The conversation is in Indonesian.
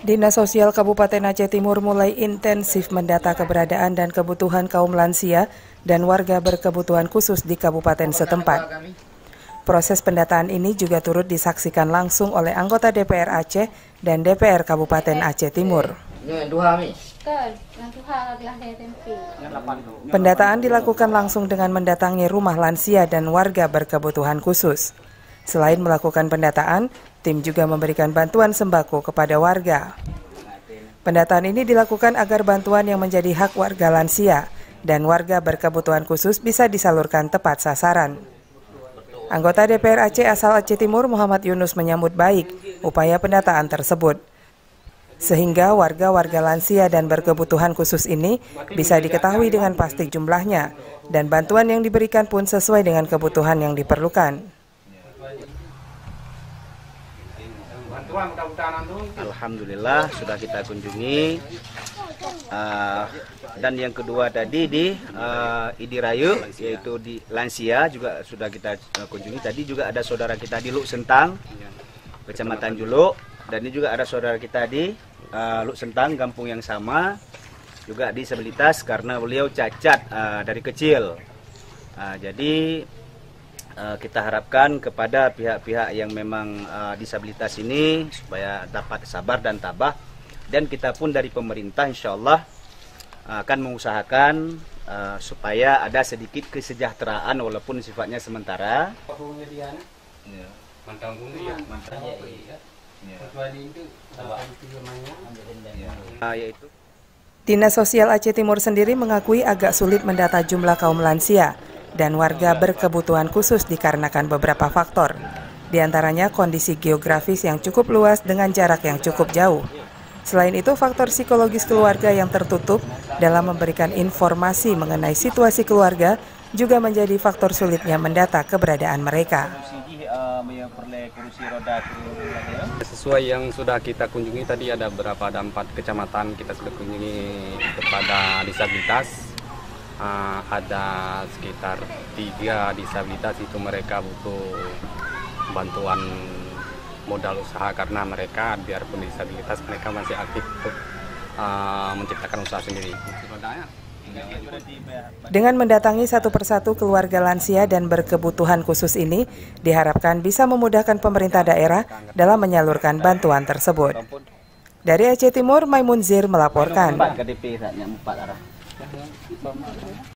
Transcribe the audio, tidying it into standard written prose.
Dinas Sosial Kabupaten Aceh Timur mulai intensif mendata keberadaan dan kebutuhan kaum lansia dan warga berkebutuhan khusus di kabupaten setempat. Proses pendataan ini juga turut disaksikan langsung oleh anggota DPR Aceh dan DPR Kabupaten Aceh Timur. Pendataan dilakukan langsung dengan mendatangi rumah lansia dan warga berkebutuhan khusus. Selain melakukan pendataan, tim juga memberikan bantuan sembako kepada warga. Pendataan ini dilakukan agar bantuan yang menjadi hak warga lansia dan warga berkebutuhan khusus bisa disalurkan tepat sasaran. Anggota DPR Aceh asal Aceh Timur Muhammad Yunus menyambut baik upaya pendataan tersebut. Sehingga warga-warga lansia dan berkebutuhan khusus ini bisa diketahui dengan pasti jumlahnya dan bantuan yang diberikan pun sesuai dengan kebutuhan yang diperlukan. Alhamdulillah sudah kita kunjungi, dan yang kedua tadi di Idirayu, yaitu di lansia juga sudah kita kunjungi. Tadi juga ada saudara kita di Luk Sentang, Kecamatan Juluk, dan ini juga ada saudara kita di Luk Sentang, kampung yang sama, juga disabilitas karena beliau cacat dari kecil. Jadi kita harapkan kepada pihak-pihak yang memang disabilitas ini supaya dapat sabar dan tabah, dan kita pun dari pemerintah insya Allah akan mengusahakan supaya ada sedikit kesejahteraan walaupun sifatnya sementara. Dinas Sosial Aceh Timur sendiri mengakui agak sulit mendata jumlah kaum lansia dan warga berkebutuhan khusus dikarenakan beberapa faktor. Di antaranya kondisi geografis yang cukup luas dengan jarak yang cukup jauh. Selain itu, faktor psikologis keluarga yang tertutup dalam memberikan informasi mengenai situasi keluarga juga menjadi faktor sulitnya mendata keberadaan mereka. Sesuai yang sudah kita kunjungi tadi, ada 4 kecamatan kita sudah kunjungi kepada disabilitas. Ada sekitar 3 disabilitas itu mereka butuh bantuan modal usaha karena mereka biarpun disabilitas mereka masih aktif untuk menciptakan usaha sendiri. Dengan mendatangi satu persatu keluarga lansia dan berkebutuhan khusus ini, diharapkan bisa memudahkan pemerintah daerah dalam menyalurkan bantuan tersebut. Dari Aceh Timur, Maimun Zir melaporkan.